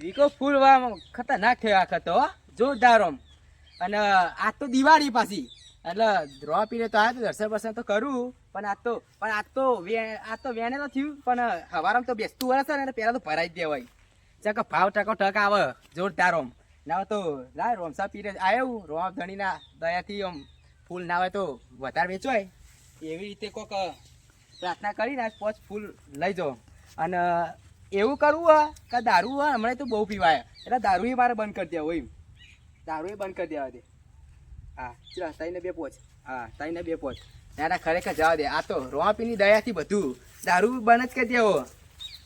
વીકો ફૂલ ખતરનાક થયો આખો તો જોરદાર આમ. અને આજ તો દિવાળી પાછી એટલે રો પીને તો આવ્યો દર્શન બર્શન તો કરું પણ આજ તો વેને તો થયું પણ હવારમાં તો બેસતું વર્ષ ને પેલા તો ભરાઈ જ દેવાય ચક ભાવ ટકો ટક આવે જોરદાર આમ. ના તો લાય રોમસા પીરે આવ્યું રોમ ધણીના દયાથી આમ ફૂલ ના હોય તો વધારે વેચવાય એવી રીતે કોક પ્રાર્થના કરીને આજ 5 ફૂલ લઈ જાઓ. અને એવું કરવું હોય કે દારૂ હોય હમણાં તો બહુ પીવાય એટલે દારૂ મારે બંધ કરી દેવા હોય દારૂ બંધ કરી દેવા દે. હા ચલો તઈને 2 પોચ. હા તઈને 2 પોચ ના ખરેખર જવા દે. આ તો રોપીની દયાથી બધું દારૂ બંધ જ કરી દેવો.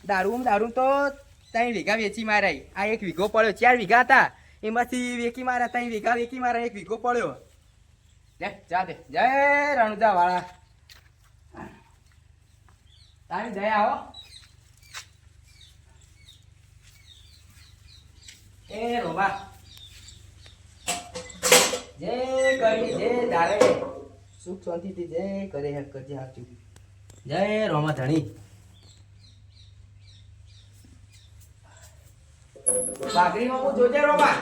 દારૂ તો 3 વીઘા વેચી મારાય. આ 1 વીઘો પડ્યો 4 વીઘા હતા એમાંથી વેચી માર્યા 3 વીઘા વેચી માર્યા 1 વીઘો પડ્યો. લે જા દે જય રણુજા વાળા તારી દયા આવો. એ રોબા જય કરી જય ધારે સુખ શાંતિથી જય કરે હેક કરજે હાચું. જય રોમા ધણી બાગરીમાં હું જોજે રોમા.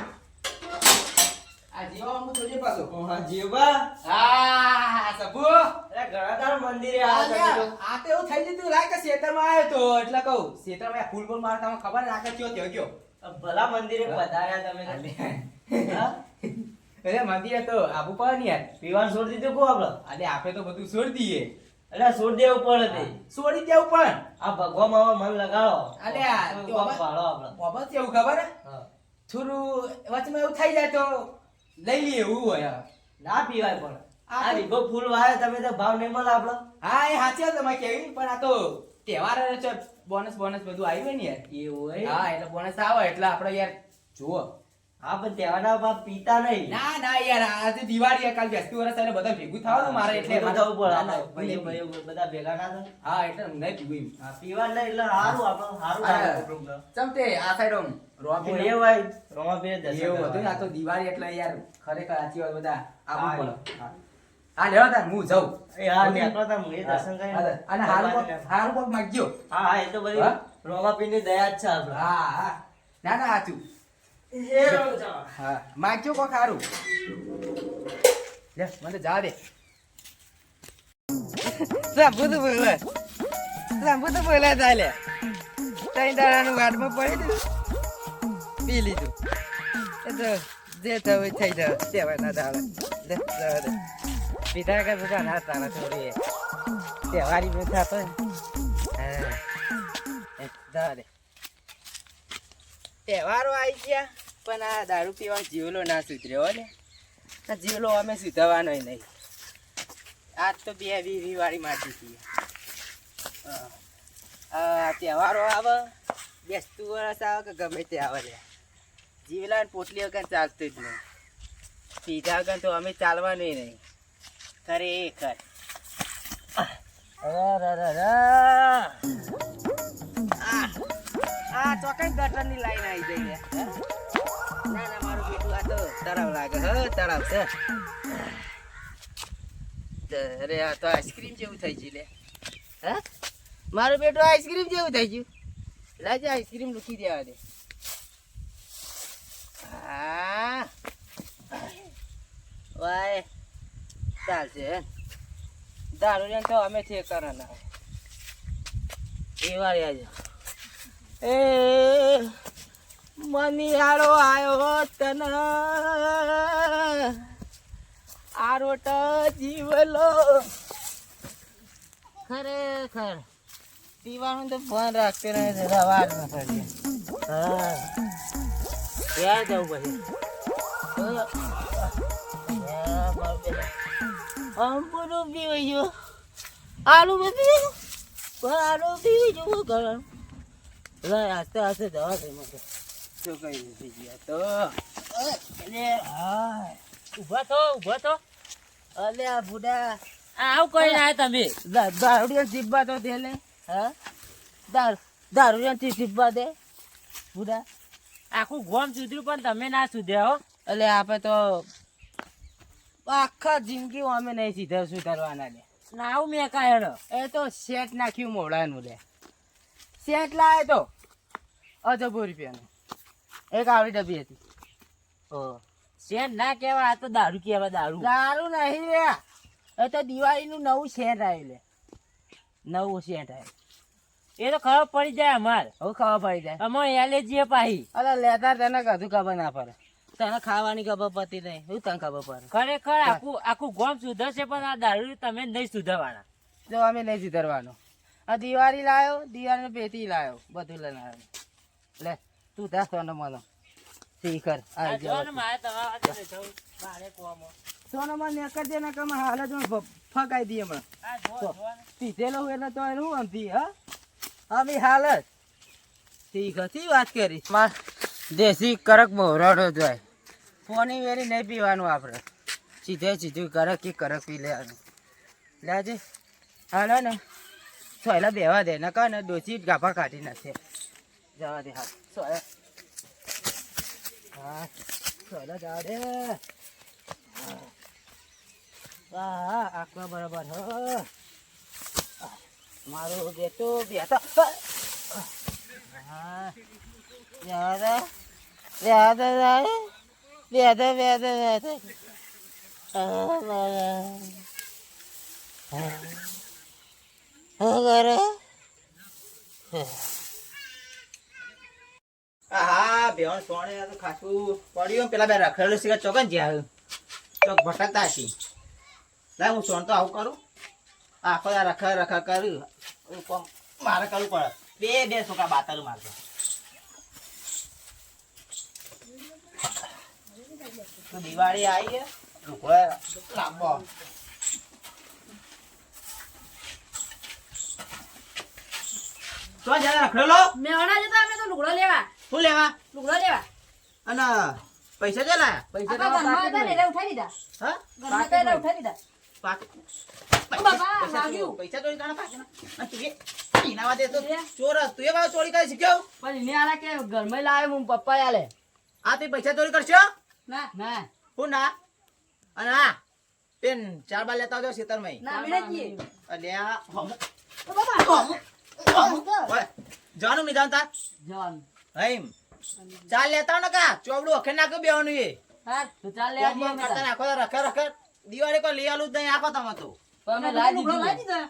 આ જીવા હું જોજે પાછો. હા જીવા. હા સબુ અરે ગણાધાર મંદિરે આવ્યા તો. આ તો એવું થઈ જતું લાગે કે ખેતરમાં આવ્યો તો એટલે કહું ખેતરમાં ફૂલ બોલ મારતા ખબર રાખે કયો થયો ગયો. ભલા મંદિરે પધાર્યા તમે. હા અરે મંદિરે તો આબુ પડે ને યાર. પીવાનું છોડી દીધું કો આપડે. અરે આપણે તો બધું છોડી દઈએ. એટલે છોડી દેવું પડે તે. છોડી દેવું પણ આ ભગવામાં મન લગાડો. અલે આ પાડો આપડે. બાબત કેવું ખબર હા. થોડું વચમાં એવું થઈ જાય તો લઈ લઈએ એવું હોય. ના પીવાય પણ. આ આ રીગો ફૂલ વાય તમે તો ભાવ નહીં મળે આપડે. હા એ સાચી વાત તમારે કેવી પણ આ તો તહેવાર છે બોનસ બધું આવ્યું ને યાર. એવું હોય. હા એટલે બોનસ આવે એટલે આપણે યાર જુઓ. હા પણ તહેવારના બાપ પીતા નહીં. ના યાર આજે દિવાળી કાલ બેસતું વર્ષ એટલે બધા ભેગું થવાનું મારે એટલે ભેગું થવું પડે. ના, ના, ભાઈઓ ભાઈઓ બધા ભેગા ના થાય. હા એટલે નહીં પીવું. હા પીવા નહીં એટલે સારું આપણે સારું લાગે કુટુંબ. ચમતે આ સાઈડ આમ રોપી એ ભાઈ રોમાપીર દર્શન એવું કરવા. હતું ને આ તો દિવાળી એટલે યાર ખરેખર સાચી વાત બધા આવવું હા, પડે. હા લેવા તાર હું જાઉં. એ હા નેકળો તા હું એ દર્શન કરીને. અને હારું કોક માગજો. હા હા એ તો બધી હા? રોમાપીરની દયા જ છે આપણે. હા ના સાચું. એ રોજા. હા માગજો કોક હારું. લે મને જા દે. સાંભુ તો બોલે ચાલે. ત્રણ દાડાનું વાટમાં પડી દીધું પી લીધું એ તો જે થયું થઈ જાય તહેવારના દાડા. લે જવા દે પીધા કે બધા ના તારા થોડી તહેવારી બી થતો ને. હા જવા દે. તહેવારો આવી ગયા પણ આ દારૂ પીવાનો જીવલો ના સુધર્યો ને. આ જીવલો અમે સુધારવાનો નહીં. આજ તો 2 વાળી માટી હતી. તહેવારો આવે બેસતું વર્ષ આવે કે ગમે તે આવે લે જીવલા ને પોટલી વગર ચાલતું જ નહીં. પીધા વગર તો અમે ચાલવાનું નહીં ખરેખર. આ ચોકન ગટરની લાઈન આવી જઈ લે. ના મારું બેટું આ તો તળાવ લાગે હ તળાવ છે. અરે આ તો આઈસ્ક્રીમ જેવું થઈ ગયું લે. હા મારું બેટું આઈસ્ક્રીમ જેવું થઈ ગયું. લાજે આઈસ્ક્રીમ લૂકી દેવા દે. હા વાય ચાલશે. દારૂ તો અમે છે કરવાના એ વાળી આજે. એ મનિયાળો આવ્યો તને આરોટ જીવલો. ખરેખર પીવાનું તો ફોન રાખતો નહીં રવાર ન કરીએ. હા ક્યાં જવું પછી પૂરું પીવાઈ ગયું. આલુ પી પણ આલુ પીવી જવું કરવાનું. આસ્તે આસ્તે જવા દે મને શું કઈ નથી ગયા તો. ઉભા થો. અલે આ બુડા આવું કોઈ ના તમે. દારૂડિયા જીબ્બા તો દે લે. હા દારૂડિયા જીબ્બા દે બુડા. આખું ગોમ સુધર્યું પણ તમે ના સુધ્યા હો. એટલે આપણે તો આખા જિંદગી અમે નહીં સીધા સુધારવાના લે. ના આવું મેં કાંઈ એ તો શેટ નાખ્યું મોડાનું લે. શેટ લાવે તો 1000 રૂપિયાનું એક આવડી ડબ્બી હતી. શેર ના કહેવાય, આ તો દારૂ કહેવાય. દારૂ દારૂ નહીં રે, એ તો દિવાળીનું નવું સેન્ટ આવ્યું લે. નવું સેન્ટ આવ્યું. એ તો ખબર પડી જાય અમારે. હવે ખબર પડી જાય. અમારે એલર્જી પાહી. અરે લેતા તને કશું ખબર ના પડે. તને ખાવાની ખબર પડતી નહીં, શું તને ખબર પડે? ખરેખર આખું ગામ સુધરશે, પણ આ દારૂ તમે નહીં સુધારવાના. જો અમે નહીં સુધારવાનો. આ દિવાળી લાયો, દિવાળીને પેટી લાયો, બધું લઈને આવ્યો. લે તું તા સોનો મને શીખર આ જો ને મારે તમારા હાથે જવું બારે કુવામાં. સોનો મને નેકર દે ને કમ હાલ જ ફગાઈ દઈએ હમણાં. આ જો પીધેલો હોય એટલે તો એનું આમથી હા અમે હાલ જ શીખર શી વાત કરી. માર દેશી કરક મોહરાડો જાય. પોની વેરી નહીં પીવાનું આપણે, સીધે સીધું કરક કે કરક પી લેવાનું. લેજે હાલો ને સોયલા બેવા દે ને કહે ને ડોસી ગાભા કાઢી નાખે. જવા દે હા સોયલા, હા સોયલા જવા દે. હા આખવા બરાબર હો મારું બેટો બેઠો. હા જવા દે જવા દે બેઠો બેઠો બેઠો. હા બેહણ સોણે તો ખાસું પડ્યું. પેલા બે રખડેલું છે ચોકન જ્યાં ચોક ભટકતા હશી. લાય હું સોણ તો આવું કરું. આખો રખા કર્યું કોમ મારે કરવું પડે. બે છોકરા બાતરું મારતો. તો દિવાળી આવી છે લાંબો. તો જરા રખડેલો મેવાડા જતા અમે તો લુગડો લેવા. શું લેવા? લુગડો લેવા. અને પૈસા છે લાયા? પૈસા તો આપણા ઘરમાં હતા ને એટલે ઉઠાઈ દીધા. હા ઘરમાં હતા એટલે ઉઠાઈ દીધા. બાબા, વાગ્યું. પૈસા ચોરી કાઢો પાછળ. અને તું એ એના વાદે તો ચોર જ. તું એ બાબા ચોરી કરી શીખ્યો? પણ એને આલા કે ઘરમાં લાવે હું પપ્પા આલે. આ તે પૈસા ચોરી કરશો? ના ના હું ના. અને હા પેન 4 બાર લેતા આવજો ખેતરમાં. ના મેળે જઈએ. અલે આ હમ ઓ બાબા ઓય જાનું નહીં જાણતા જાન. હઈમ 4 લેતા આવો ને કા ચોબડું અખે નાખ્યું બેવાનું એ હા તો ચાલ લે કોમ કોમ કરતા નાખો રખે દિવાળી કોઈ લઈ આલું જ નહીં આખો તમે તો. અમે લાઈ લુગડો લાઈ દીધા.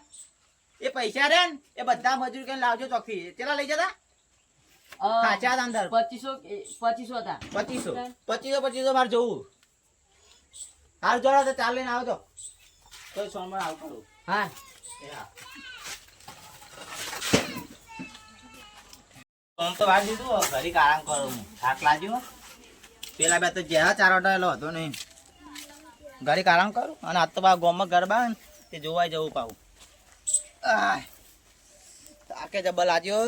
એ પૈસા રે ને એ બધા મજૂર કરીને લાવજો ચોકથી. કેટલા લઈ જતા? કાચા હતા અંદર 2500 હતા. 2500 મારે જોવું. હાલ જોડા તો 4 લઈને આવજો તો સોમવાર આવું કરું. હા એ હા આમ તો વાર દીધું ઘડી આરામ કરું. થાક લાગ્યો. પેલા બે તો જ્યાં 4 વાટાયેલો હતો નહીં. ઘડી આરામ કરું અને આજ તો બા ગોમમાં ગરબા ને તે જોવાય જવું પાવું. થાકે જબર લાગ્યો.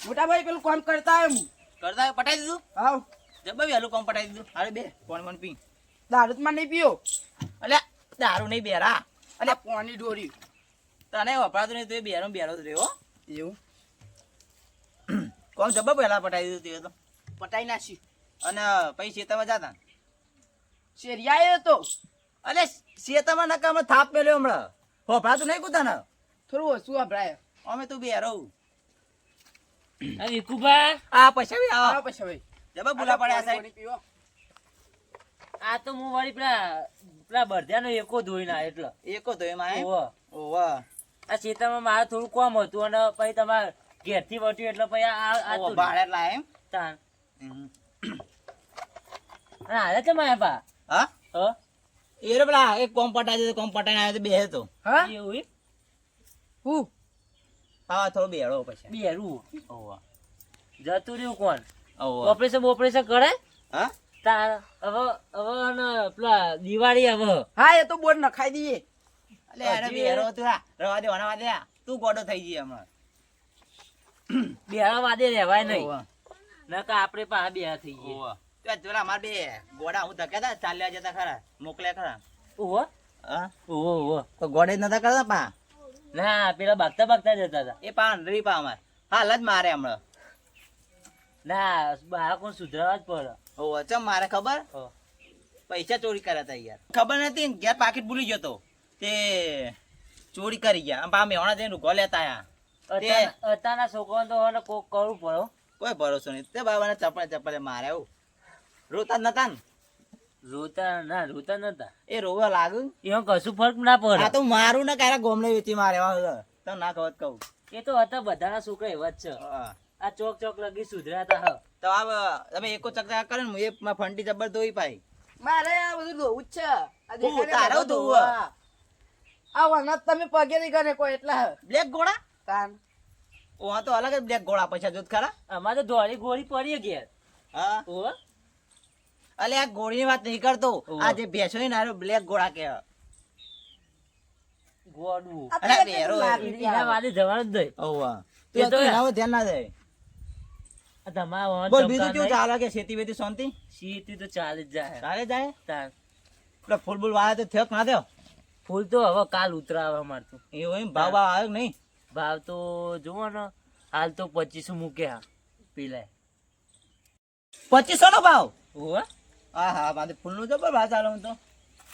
મોટા ભાઈ પેલું કામ કરતા આવ્યો કરતા પટાઈ દીધું. હા જબર વહેલું કામ પટાઈ દીધું. અરે બે કોણ પી દારૂ માં નહીં પીયો. અલ્યા દારૂ નહીં બેરા. અલ્યા પાણી ડોરી તને વપરાતું નહીં. તું બેરો બેરો જ રહ્યો એવું. કોમ જબર પહેલા પટાઈ દીધું. તે તો પટાઈ નાખ્યું. અને પછી શેતામાં જતા શેરિયા તો. અલે શેતામાં નકામાં થાપ મેલ્યો હમણાં. વપરાતું નહીં કુતાને થોડું ઓછું વપરાય. અમે તું બેરો વિકુભા, આ પૈસા બી આવા પૈસા ભાઈ જબર ભૂલા પડ્યા સાહેબ. આ તો હું વળી પેલા બરધ્યાનો એકો ધોઈને આવ્યો એટલે. એકો તો એમાં ઓહો. ઓવા આ ખેતરમાં મારે થોડું કામ હતું અને પછી તમારે ઘેરથી વટ્યું એટલે પછી આ ઓ ભાડે લાય એમ. તાન અને હાલે છે મારા પા. હા હ એ રે પેલા એક કોમ પટાઈ દે કોમ પટાઈને આવ્યો તો બે તો હા એવું એમ? હું હા થોડો બેડો પછી બેરું ઓવા જતું રહ્યું કોણ? ઓવા ઓપરેશન કરે હા તાર હવે અને પેલા દિવાળી હવે. હા એ તો બોર્ડ નખાઈ દઈએ. અલે અરે બેરો તું રવા દે વણવા દે. તું ગોડો થઈ જઈએ હમણાં. બેરા વાદે રહેવાય નહીં. ઓવા નકા આપણે પાસે બે થઈ ગઈ. ઓવા તો પેલા માર બે ગોડા હું ધક્યા તા ચાલ્યા જતા ખરા મોકલ્યા ખરા. ઓહો હા ઓહો. તો ગોડે જ નતા કરતા પા. ના પેલા ભાગતા જતા હતા. એ પા અંદરી પા અમાર હાલ જ મારે હમણાં. ના બાળકો સુધરવા જ પડે. ઓવા ચમ મારે ખબર પૈસા ચોરી કર્યા હતા યાર. ખબર નથી ને ઘેર પાકીટ ભૂલી ગયો તો તે ચોરી કરી ગયા. આમ પા મેહોણા જઈને રૂગો લેતા આયા. અત્યારના છોકરાને તો હવે કોક કરવું પડે. કોઈ ભરોસો નહીં. તે બાબાને ચપ્પલે મારે આવું રોતા જ નતા ને. રોતા નતા. એ રોવા લાગુ એમાં કશું ફરક ના પડે. આ તો મારું ને ક્યારે ગોમને વેચી મારે તો ના ખબર કહું. એ તો હતા બધાના છોકરા એવા જ છે. હા. આ ચોક લગી સુધર્યા હતા. તો આ તમે એકો ચકચકા કરે ને એ માં ફંટી જબર ધોઈ પાઈ. મારે આ બધું ધોવું જ છે. આ દેખાય ને તારો બધું ધોવું. ધોવા. આ વનત તમે પગે નહીં કરે કોઈ એટલા બ્લેક ગોળા તાન ઓવા તો અલગ જ બ્લેક ગોળા પૈસા જોત ખરા. અમારે તો ધોળી ગોળી પડી ઘેર. હા ઓહો. અલે આ ગોળીની વાત નહીં કરતો. આ જે ભેંસો ને નારો બ્લેક ગોળા કે ગોળું. આ અલા, તો બેરો ના એ. પીતી એના આવે. વાદે જવાનું જ નહીં. ઓવા એ તો તો એના ધ્યાન ના દે. આ તમારા વાહન બોલ ચમકા બીજું કેવું નહીં. ચાલે કે ખેતી વેતી શાંતિ સીધી તો ચાલે જ જાય. ચાલે જાય. તાર. પેલા ફૂલ બુલ વાળા તો થયો કે ના થયો ફૂલ તો હવે કાલ ઉતરાવા મારતું. એવું એમ ભાવ ભાવ આવ્યો કે નહીં. ભાવ તો જુઓ ને હાલ તો 25 મૂક્યા પેલા. 2500 નો ભાવ. ઓહો. હા હા મારે ફૂલ નું જબર ભાવ ચાલે હું તો.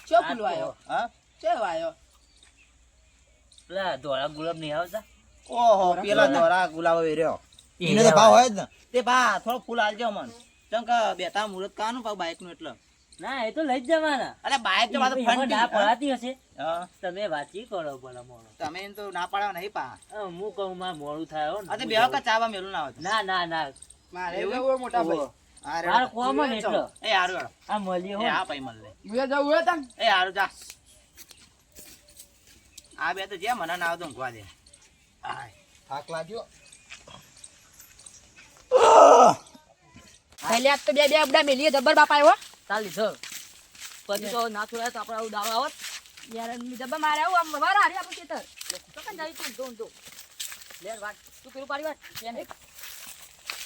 ચો ફૂલ આવ્યો હા ચો આવ્યો પેલા ધોળા ગુલાબ નહીં આવતા. ઓહો પેલા દોરા ગુલાબો વેર્યો એને તો ભાવ હોય જ ને. તે ભા થોડો ફૂલ આલજો મન ચમ કે બેટા મુહૂર્ત કાનું પાવ બાઈક નું એટલે. ના એ તો લઈ જ જવાના. અલે બાઈક તો મારે એમાં ના ફંડી. પડાતી હશે. હા તમે વાંચી કરો ભલા મોડો. તમે એને તો ના પાડવા નહીં પા. હું કહું મારે મોડું થાય હો ને. આ તો બેહો કે ચાવા મેલું ના આવે. ના મારે જવું મોટા ભાઈ હા રે. મારે કોમ ને એટલે એ હારું હારું. આ મળીએ હો એ ને. હા ભાઈ મળ લે. મુએ જવું હોય તન એ હારું જા. આ બે તો જે મને ના આવે તો ઊંઘવા દે. હાય થાક લાગ્યો. પહેલે આજ તો બે અબડા મેલીએ જબર બાપા આવ્યો ચાલ લીધો. પછી તો ના છોડાય તો આપણે આવું દાવ આવત. યાર જબર મારે આવું આમ વાર હારી આપણું ખેતર તો કઈ જાય તું દો. લેર વાટ તું પેલું પાડી વાટ.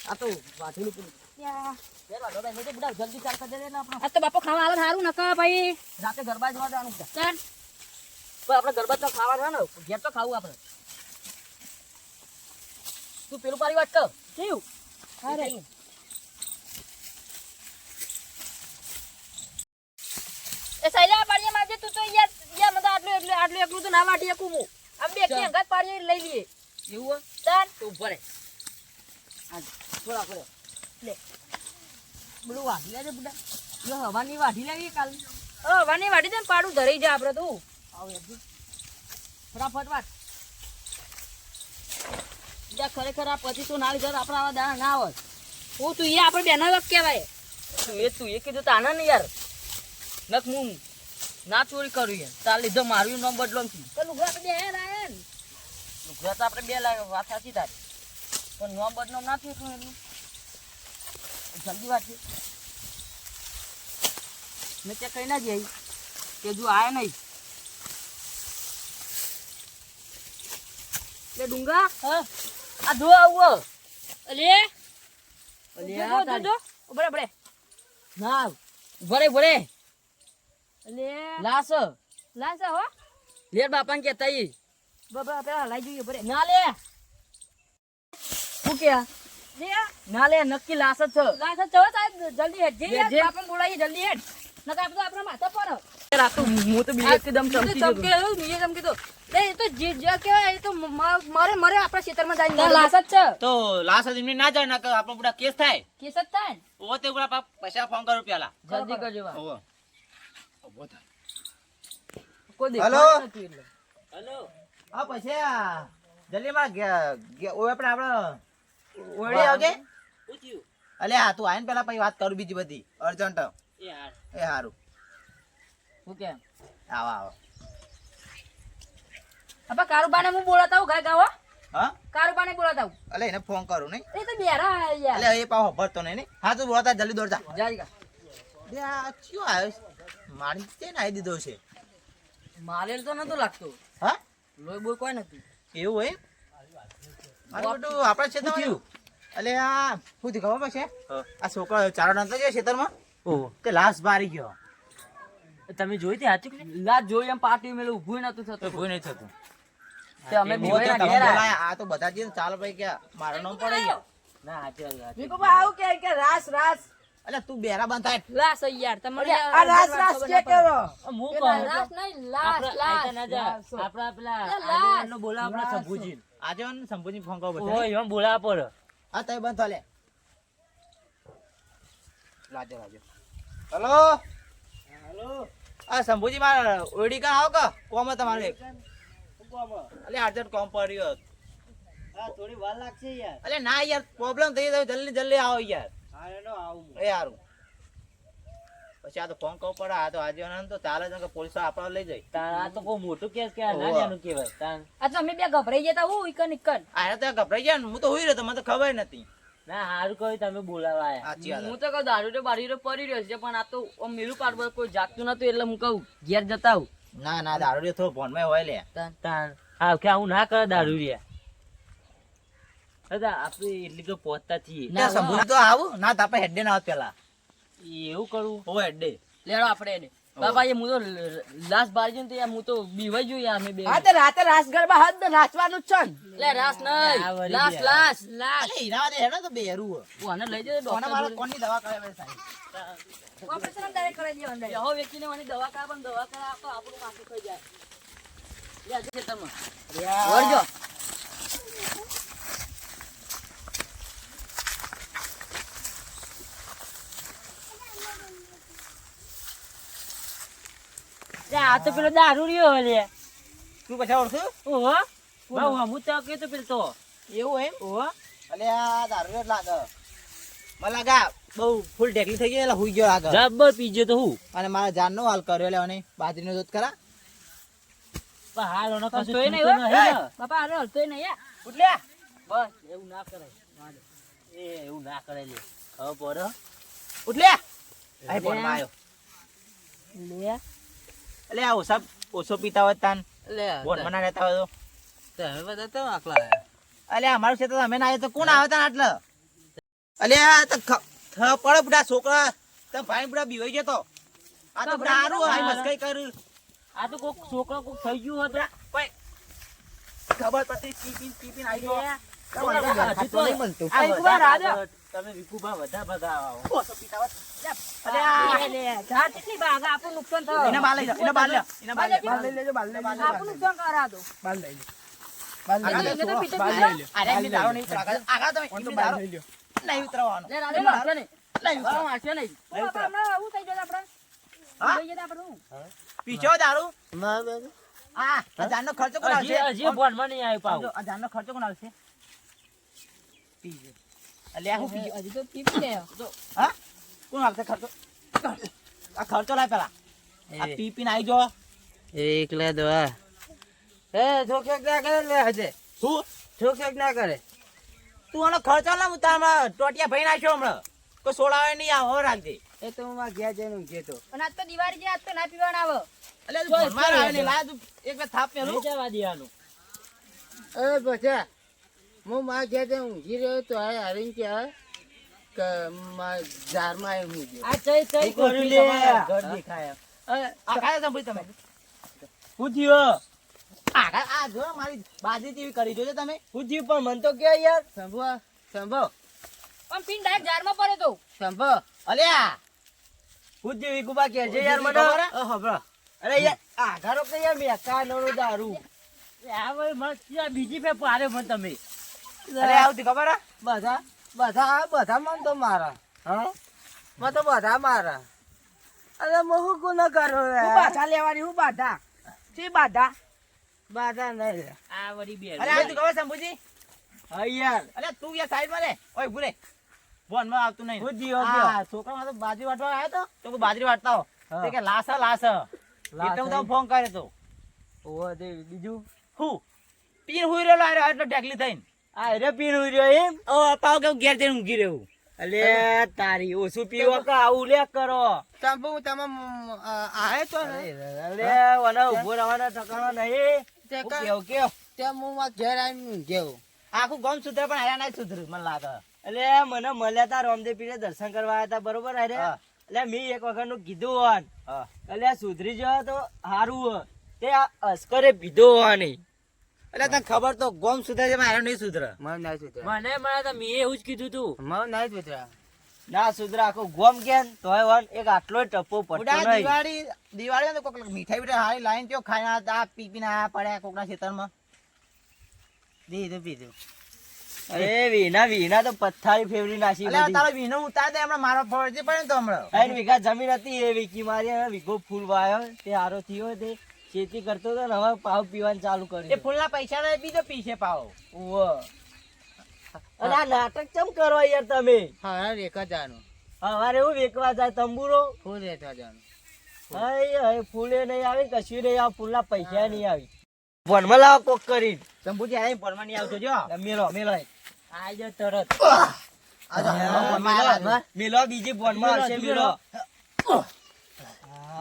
આ તો વાઠેલું પેલું. લેર વાટો ભાઈ તો બુડા જલ્દી ચાલ કરી દે ને આપણે. આ તો બાપો ખાવા આલે સારું નકા ભાઈ રાતે ગરબા જવા જવાનું છે. ચાલ પણ આપણે ગરબા તો ખાવા ને ઘેર તો ખાવું આપણે. તું પેલું પાડી વાટ કર. કેવું અરે એ સૈલા પાડીએ મારજે તું તો યાર મને આટલું એકલું તો ના વાટી શકું હું આમ બે કે અંગત પાડીએ લઈ લઈએ એવું હોય ચાલ તો ઉભા રહે. આ થોડા પડે લે બધું વાઢી લેજે બુડા. એ હવાની વાઢી લેવી કાલ. વાની વાટી દે ને પાડું ધરી જા આપણે તું આવ એકદમ ફટાફટ વાટ. બીજા ખરેખર આ પછી તો ના લીધા આપણા આવા દાણા ના આવત. હું તું એ આપણે બેનો વખ કહેવાય તું એ કીધું તો આના ને યાર નક હું ના ચોરી કરું યાર. તાર લીધો મારું નામ બદલો નથી. તો લુગડા તો બે રાયન લુગડા તો આપણે 2 લાખ વાત સાચી તારી પણ નામ બદનામ ના થયું એટલું એનું. જલ્દી વાંચી મેં ત્યાં કઈ ના જઈ કે જો આયા નહીં. લે ડુંગા હા આ ધો આવો. અલે જો બરે બરે ના ભરે ભરે અલે લાસ લાસ હો લેર બાપાને કહેતા ઈ. બાબા પેલા લઈ જોઈએ બરે ના લે શું કે લે ના લે નક્કી લાસ જ છે. લાસ ચો સાહેબ જલ્દી હેડ જે હેડ, જે. યાર બાપન બોલાવી જલ્દી હેડ નકા આપણે તો આપણા માથા પર રાખું હું તો બી એકદમ ચમકી ગયો. ચમકે નીએ ચમકી તો લે એ તો જે જે કહેવાય એ તો મરે આપણા ખેતરમાં જઈને લાસ જ છે તો લાસ એમની ના જાય ના કે આપણો બધા કેસ થાય. કેસ જ થાય ને ઓ તે બધા પૈસા ફોન કરું પેલા. જલ્દી કરજો વા. ઓહો કોઈ હલો? દેખાતું નથી એટલે. હેલો આ પૈસા જલ્દી માં ઓય આપણે ઓળી આવજે. શું થયું? અલે આ તું આઈને પેલા પછી વાત કરું બીજી બધી અર્જન્ટ. એ હાર. એ હારું શું કે આવો આવો. અપા કારુબાને હું બોલાતા હું ગાય ગાવો હા કારુબાને બોલાતા હું અલે એને ફોન કરું નહીં. એ તો બેરા યાર અલે એ પાછો ભરતો નહીં. હા તું બોલતા જલ્દી દોડતા. જાય બે આ કયો આવ્યો છે? મારી તે નાઈ દીધો છે. મારેલ તો નતો લાગતો. હા લોહી બોય કોઈ નથી. એવું હોય મારું બધું આપણા ક્ષેત્રમાં અલે આ શું થયું ખબર છે આ છોકરો ચારો નતો ગયો ખેતરમાં ઓહો તે લાશ બારી ગયો. તમે જોઈ તે સાચું કે લાજ જોઈ એમ પાટી મેલે ઊભું નતું થતું. કોઈ નહીં થતું. તે અમે બહુ બીવાના તમે ઘેર આયા. બોલાયા. આ તો બધા જ ચાલ ભાઈ કે મારું નામ પડે ગયા. ના હાચી વાત. વિકો બા આવું કે રાસ રાસ અલે તું બેરા બંધ થાય. લાસ યાર તમને આ રાસ રાસ કે કરો હું કહું રાસ નહીં લાસ આપણા આયતા ના જા. આપણા પેલા આગેવાનનો બોલાવા આપણા શંભુજી. આજે શંભુજી ફોન કરો ઓય બધા. એમ બોલાવા પડે. હા તઈ બંધ થાલે. લાજો હેલો આ શંભુજી મારા ઓડી કા આવો કે કોમ તમારે એક અલે અર્જન્ટ કોમ પડ્યો થોડી વાર લાગશે યાર. અલે ના યાર પ્રોબ્લેમ થઈ ગયો જલ્દી આવો યાર હા એનો આવું. એ હારું પછી આ તો ફોન કરવો પડે આ તો આજે તો ચાલે છે કે પોલીસ આપણા લઈ જાય આ તો કોઈ મોટું કેસ કે ઓહો. નાનું કહેવાય તાન. આ તમે બે ગભરાઈ જતા હું ઈકન ઈકન આ તો ગભરાઈ ગયા ને હું તો હોઈ રહ્યો તો મને તો ખબર નથી ના હારું કહ્યું તમે બોલાવા આયા. સાચી વાત હું તો કહું દારૂ તો બારી પડી રહ્યો છે પણ આ તો આમ મેલું પાડવા કોઈ જાગતું નતું એટલે હું કહું ઘેર જતા આવું ના ના દારૂ થોડો ફોનમાં હોય લે તાન હા કે આવું ના કરે દારૂ રહ્યા દાદા આપણે એટલી તો પહોંચતા છીએ ના શંભુજી તો આવું ના તો આપણે હેડે ના આવત પેલા એવું કરવું ઓ હેડે લેડો આપણે એને બાબા એ હું તો લાસ્ટ બારી જઈને તો યાર હું તો બીવાઈ ગયો યાર અમે બે હા તો રાતે રાસ ગરબા હાથ નાચવાનું જ છે ને. લે રાસ નહીં આ વળી લાસ્ટ ગયા. લાસ્ટ લાસ્ટ અલે હીરા દે હેડો તો બેરું હું આને લઈ જજો કોને મારે ડોક્ટર કોની દવા કરે બે સાહેબ ઓપરેશન ડાયરેક્ટ કરાવી દેવાનું યાર હો વ્યક્તિને મને દવા કરા પણ દવા કરા તો આપણું માથું ખાઈ જાય લે આજે તમે વળજો આ તો પેલો દારૂ રહ્યો લે તું પછી ઓળખું ઓહો બહુ હમું તો કે તો પેલો તો એવું એમ ઓહો અલે આ દારૂ જ લાગે મને લાગા બહુ ફૂલ ઢેકલી થઈ ગઈ એટલે હુઈ ગયો લાગે જબ્બર પીજો તો હું અને મારા જાનનો હાલ કર્યો લે અને બાજરીનો દૂધ કરા પણ હાલ ઓનો કશું તોય નહીં થતું હો નહીં ને. બાપા આને હલતોય નહીં યાર ઉઠલ્યા બસ એવું ના કરાય એ એવું ના કરાય લે ખબર પડે ઉઠલ્યા અહીં ફોનમાં આવ્યો લે એટલે આ ઓછો પીતા હોય તાન લે ફોન માં ના રહેતા હોય તો તમે બધા તો આકલા અલે અમારું ક્ષેત્ર અમે ના આવ્યો તો કોણ આવે તાન આટલે અલે આ તો પડે બુડા છોકરા તમે ભાઈ બુડા બીવાઈ જતો આ તો બુડા હારું આ મસ્કઈ કર્યું આ તો કોક છોકરો કોક થઈ ગયું હતો કોઈ ખબર પડતી પીપીન આવી ગયો આ વિકુભા રાજા. તમે વિકુભા બધા ભગાવો ઓછો પીતા હોય અલે આ લે જા કેટલી ભાગા આપણું નુકસાન થાય એને બાલ લઈ જા એને બાલ લે એને બાલ લે બાલ લઈ લેજો, બાલ લઈ લેજો. આપણું નુકસાન કરા દો બાલ લઈ લો. બાલ લઈ એને લો. તો પીટે બાલ પીટે. લઈ લો. અરે એમની દારૂ નહીં ઉતરા આગળ તમે હું તો એમની બાલ દારૂ લઈ લો. નહીં ઉતરવાનો લે રાધે મારશે નહીં નહીં ઉતરવાનો. મારશે નહીં નહીં ઉતરા. આપણે આવું થઈ જશે આપણે હા? થઈ જશે આપણે હું પીછો દારૂ હા આ જાનનો ખર્ચો કોણ હજી આવશે હજી ભણમાં નહીં આવ્યું પાછું. આ જાનનો ખર્ચો કોણ આવશે પીજો અલે આ હું પીજો હજી તો પીપી ગયો હા કોણ આવશે ખર્ચો આ ખર્ચો લાય પેલા આ પી પીને આવી જો એકલા દવા એ છોકરા ના કરે લે હજે શું છોકરા ના કરે તું આનો ખર્ચો ના હું તારા ટોટિયા ભાઈ નાખ્યો હમણાં કોઈ સોડાવે નહીં આવો રાખજે એ તો હું માં ઘેર જઈને ઊંઘે તો અને આજ તો દિવાળી છે આજ તો ના પીવાના આવે એટલે તું ભણવા આવે ને લાય તું એક વાર થાપ મેલું નહીં જવા દેવાનું એ બચા હું માં ઘેર જઈને ઊંઘી રહ્યો તો આ હરીને કહેવાય કે માં ઝારમાં આવી ઊંઘી ગયો. આ ચઈ ચઈ કર્યું લે ઘર દેખાય આ કાય સંભળી તમે હું થયો આ જો મારી બાજી જેવી કરી જોજો તમે હું થયું પણ મન તો કે યાર સંભો સંભો પણ પીન ડાયરેક્ટ જારમાં પડે તો સંભો અલ્યા હું થયું વિકુભા કે છે યાર મને ખબર હે? ખબર અરે યાર આ ઘરો કે યાર મેં કાનો દારૂ આ ભાઈ મને બીજી ફે પારે મને તમે અરે આવતી ખબર હે? બધા બધા મન તો મારા હા મને તો બધા મારા અરે હું શું ગુનો કરું રે? હું બાધા લેવાની હું બાધા શી બાધા બાધા નહીં લે. આ વળી બે અરે આવતી ખબર શંભુજી હા યાર અરે તું યાર સાઈડ માં લે ઓય ભૂરે ફોનમાં આવતું નહીં હું થયું આ છોકરા તો બાજરી વાટવા આવ્યો તો તો કોઈ બાજરી વાટતા હો હા. તે કે લાસ એટલે હું તમને ફોન કર્યો તો ઓહો તે બીજું હું પીન હુઈ રહેલો આર્યો એટલે ઢેકલી થઈને આ રે પીન રહ્યો એમ ઓ પાવ કે હું ઘેર જઈને ઊંઘી રહ્યું અલે તારી ઓછું પીવા કે આવું લે કરો સંભો તમે આવે તો ને અલે ઓના ઉભો રહેવાના ટકાના નહીં તે હું કા- કેવું કેવું તે હું માં ઘેર આવીને ઊંઘ્યો. આખું ગામ સુધરે પણ હારા નહીં સુધર્યું મને લાગે અલે મને મળ્યા તા રામદેવ પીરે દર્શન કરવા આવ્યા તા બરોબર અરે હા. એટલે મેં એક વખત નું કીધું હોન હા એટલે સુધરી જાવ તો સારું હો તે આ અસ્કરે પીધો હોવાની એટલે તને ખબર તો ગામ સુધરે છે પણ હારા નહીં સુધરે મને નહીં સુધરા મને મળ્યા તા મેં એવું જ કીધું તું મને નહીં સુધરા ના સુધરા આખો ગોમ કે તોય વન એક આટલો ટપ્પો પડતો બુડા નહીં દિવાળી તો કોક મીઠાઈ બીઠાઈ હારી લાઈન ત્યો ખાઈને આ પી પીને આ પડ્યા કોકના ખેતરમાં દીધું પીધું અરે વીના તો પથ્થારી ફેવરી નાખી અલ્યા બધી. તારો વીનો ઉતાર દે હમણાં મારો ફરજી પડે ને તો હમણાં 3 વીઘા જમીન હતી એ વીકી મારી હવે વીઘો ફૂલ વાયો તે હારો થયો તે ખેતી કરતો હતો ને હવે પાવ પીવાનું ચાલુ એ કર્યું ફૂલના પૈસા તો બીજો પીછે પાવો ઓવો. અને આ નાટક ચમ કરો યાર તમે હા રેખા જાનું હવારે એવું વેકવા જાય તંબુરો ફૂલ રેખા જાનું હવે ફૂલે નહીં આવી કશું નહીં આવે ફૂલના પૈસા નહીં આવી ભણમાં લાવો કોક કરી ચંપુજી આ ભણવા નહીં આવતો જો મેલો આજો તરત ભણવા મેલો બીજી ભણમાં આવશે મેલો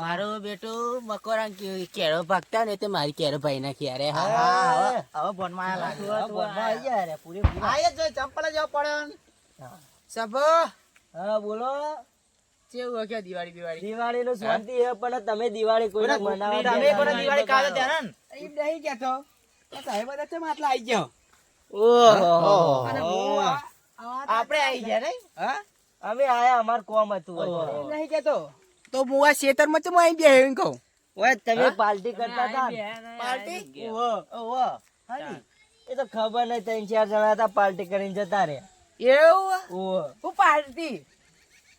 મારો બેટો મકોરા કેળો ભાગતા ને તે મારી કેળો ભાઈ નાખી અરે હા હવે ભણવા આયા લાગે. ભણમાં આવી જાય રે પૂરેપૂરા. આયા જ જો ચંપલ જ પડે સબો હા બોલો કેવું કે દિવાળી દિવાળી નું શાંતિ છે પણ તમે દિવાળી કોઈ તમે કોને દિવાળી કાઢો ત્યારે ને? એ નહીં કેતો સાહેબ બધા ચમ આટલા આવી ગયો અને ઓહો હું આપણે આવી ગયા નહીં હા અમે આયા અમાર કોમ હતું એ નહીં કેતો તો હું આ ખેતરમાં ચમ આવી ગયા એમ કહું ઓય તમે પાર્ટી કરતા હતા પાર્ટી ઓહો હાજી એ તો ખબર નહીં 3-4 જણા હતા પાર્ટી કરીને જતા રે એવું ઓહો હું પાર્ટી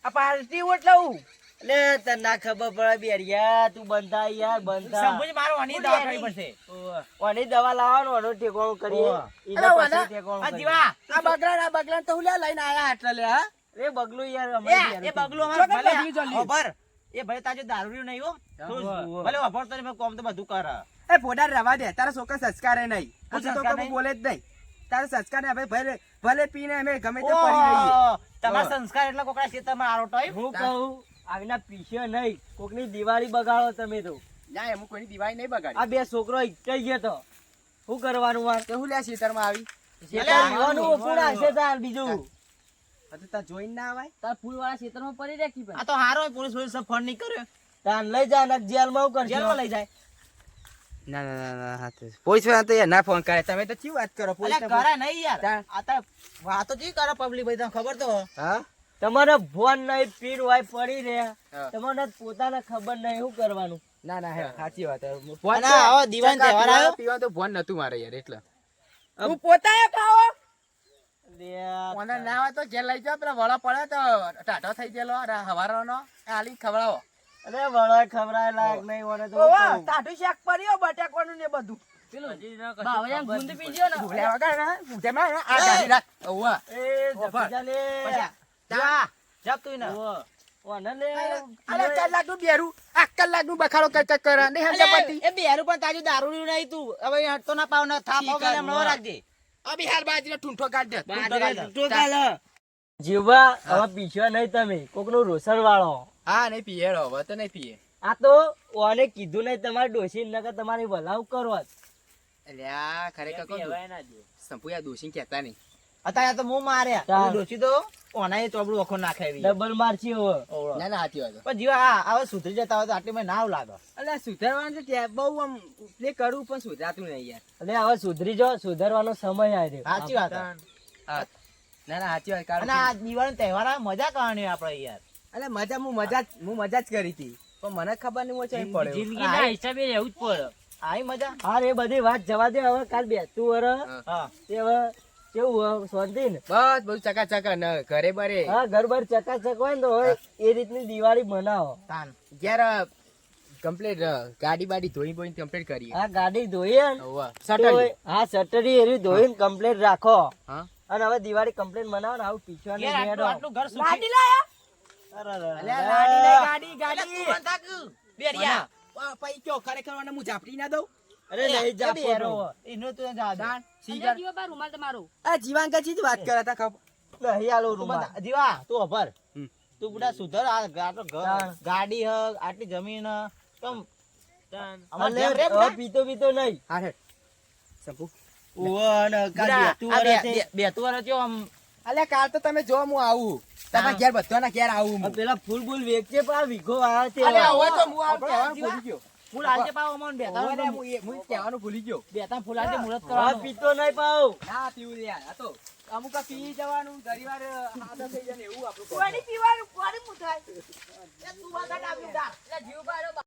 આ પાર્ટી એટલે હું એટલે તને ના ખબર પડે બેરિયા તું બંધા યાર બંધા શંભુજી મારો આની દવા કરવી પડશે ઓની દવા લાવવાનો ઓનો ઠેકોણું કરીએ ઓહો. ઈને અરે પછી વાના. ઠેકોણું આ કરીએ. જીવા આ બગલાન તો હું લે લઈને આયા એટલે લે હા એ બગલું યાર એ અમારી એ ઘેર બગલું ચોકન અમાર ભલે બગલી ચાલ્યું. ખબર એ ભલે તાજો દારૂ નહીં હો ઓહો. ભલે વાપર તો નહીં, કોમ તો બધું કરે એ પોડા રવા દે તારા છોકરા સંસ્કારે નહીં હું પછી તો સંસ્કાર કોઈ નહીં? બોલે જ નહીં તારા સંસ્કાર ને ભલે ભલે પીને અમે ગમે તે પડી રહીએ ઓહો, તમારા સંસ્કાર એટલે કોકડા ખેતરમાં આરો ટોય હું કહું આવીના પીછે નહીં કોકની દિવાળી બગાડો તમે તો ના એમ કોઈની દિવાળી નહીં બગાડી આ બે છોકરો એકટાઈ ગયા તો શું કરવાનું વાર તો હું લે ખેતરમાં આવી શેતાનું કોણ આવશે તાર બીજું હજુ તાર જોઈને ના આવાય તાર ફૂલવાળા ખેતરમાં પડી રાખી આ તો હારો પોલીસ પોલીસ ફોન નહીં કર્યો તાર લઈ જા ને જેલમાં હું કરશો જેલમાં લઈ જાય ના ના ના હા પોલીસ વાળા તો યાર ના ફોન કરે તમે તો ચી વાત કરો પોલીસ અલ્યા કરે નહીં યાર તાર. આ તો વાતો ચી કરે પબ્લિક ભાઈ તને ખબર તો હા તમારે ફોન નહીં પીડ હોય પડી રહ્યા હા. તમને પોતાને ખબર નહીં શું કરવાનું ના ના હે સાચી વાત અને આવો દિવાળી તહેવાર આવ્યો? પીવા તો ફોન નતું મારે યાર એટલે અબ- તું પોતાએ ખાવો લ્યા, ફોન ના હોય તો ઘેર લઈ જાઓ પેલા વડા પડે તો ટાટો થઈ ગયેલો હવારનો હાલી ખવડાવો અરે વળાય ખવડાય લાયક નહીં વળે તો ઓવા શું કહું? ટાટુ શાક પડ્યો બટાકાનું ને બધું હજી ના કશું બાવળિયા ખબર ગુંદ નહીં પીજો ને ભૂલ્યા વગર ના ભૂતેમાં આ ગાડી રાખ ઓવા એ જપીજા લે. જા જા તું ને ઓહો. ઓને લે. અરે કલાક નું બેરું આ કલાક નું બખાડો કર કરે નહીં સમજ્યા પતિ એ બેરું પણ તાજુ દારૂ નહીં તું હવે હટતો ના પાવ ના થાપ ઠીક હવે છે, હમણાં રાખજે અભી હાલ બાજરી ઠૂંઠો કાઢ દે બાજરે તૂટો કાલે. જીવવા હવે પીછો નહીં તમે કોકનું રોસડ વાળો હા નહીં પીએ હવે તો નહીં પીએ આ તો ઓને કીધું નહીં તમારે ડોસી નકર તમારી ભલાવ કરો અલ્યા ખરેખર કહું છું, સંપુયા દોષી કહેતા નહીં અત્યારે તો હું માર્યા તાર. ઓલું ડોશી તો ઓના એ ચોબડું ઓખો નાખે એવી. ડબલ મારછી હવે ઓવળો. ના ના સાચી વાત પણ જીવા આ હવે સુધરી જતા હોય તો આટલી મને નાવ લાગે અલ્યા સુધારવાનું તો ત્યાં બહુ આમ પ્લે કરું પણ સુધારતું નહીં યાર એટલે હવે સુધરી જાઓ સુધારવાનો સમય આવ્યો સાચી વાત હે. હા. ના ના સાચી વાત અને આ દિવાળી તહેવાર આવે મજા કરવાની આપણે યાર અલ્યા મજા હું મજા જ કરી હતી પણ મને ખબર નહીં હું ચઈ પડ્યો જિંદગીના હિસાબે રહેવું જ પડે આવી મજા હા એ બધી વાત જવા દે હવે કાલ બેસતું વર હા. હા તે હવે કેવું શાંતિ ને બસ બધું ચકાચક ન ઘરે બરે હા ઘર બાર ચકાચક હોય ને તો હવે એ રીતની દિવાળી મનાવો તાન યાર કમ્પ્લીટ ગાડી બાડી ધોઈ બોઈ કમ્પ્લીટ કરી આ ગાડી ધોઈએ ને હોવા તો સટલ હા સટરી એરી ધોઈને કમ્પ્લીટ રાખો હા અને હવે દિવાળી કમ્પ્લીટ મનાવો ને આવું પીછવાનું યાર હેડો. આટલું ઘર સુખી ગાડી લાયા અરે રે રે. અલ્યા ગાડી લઈ ગાડી અલ્યા ગાડી તું બંધ થાક. બેરિયા. પૈ કયો ખરેખર મને હું ઝાપડી ના દઉં અરે નહીં જા એ બેરો. એનું તું જા દે. દાન અંદર સીગર જીવો બા રૂમાલ તમારો આ જીવાન કચી જ વાત કરે તા ખબર નહીં આલો તું રૂમાલ. બંધ- જીવા તું અભર હમ. તું બધા સુધર આ ગાટો ઘર તાન. ગાડી હ આટલી જમીન હ તમ અમાર અલે, જેમ રે હવે બુડા. પીતો પીતો નહીં હા હે સંપુ ઓહો, અને કાલ બુડા, બેસતું આ વરસે. બેતું વરસ થયો આમ અલ્યા કાલ તો તમે જો હું આવું તમારા ઘેર બધાના ઘેર આવું આ હું પેલા ફૂલ બુલ વેચે પણ આ વીઘો આવ્યો છે અલ્યા હવે. હવે તો હું આવું કહેવાનું જીવા. ભૂલી ગયો ફૂલ આલજે પાવ અમોન હવે બેતા રે, હું કહેવાનું ભૂલી ગયો બેતા ફૂલ આલજે મુહૂર્ત હવે કરવાનું પીતો નહીં પાવ ના પીવું રે યાર આ તો અમુક આ પી જવાનું ઘણી વાર આદત થઈ જાય ને એવું આપણું પાણી પીવાનું પાણી મુઠાય તું વખત આવ્યું તા એટલે જીવ બારો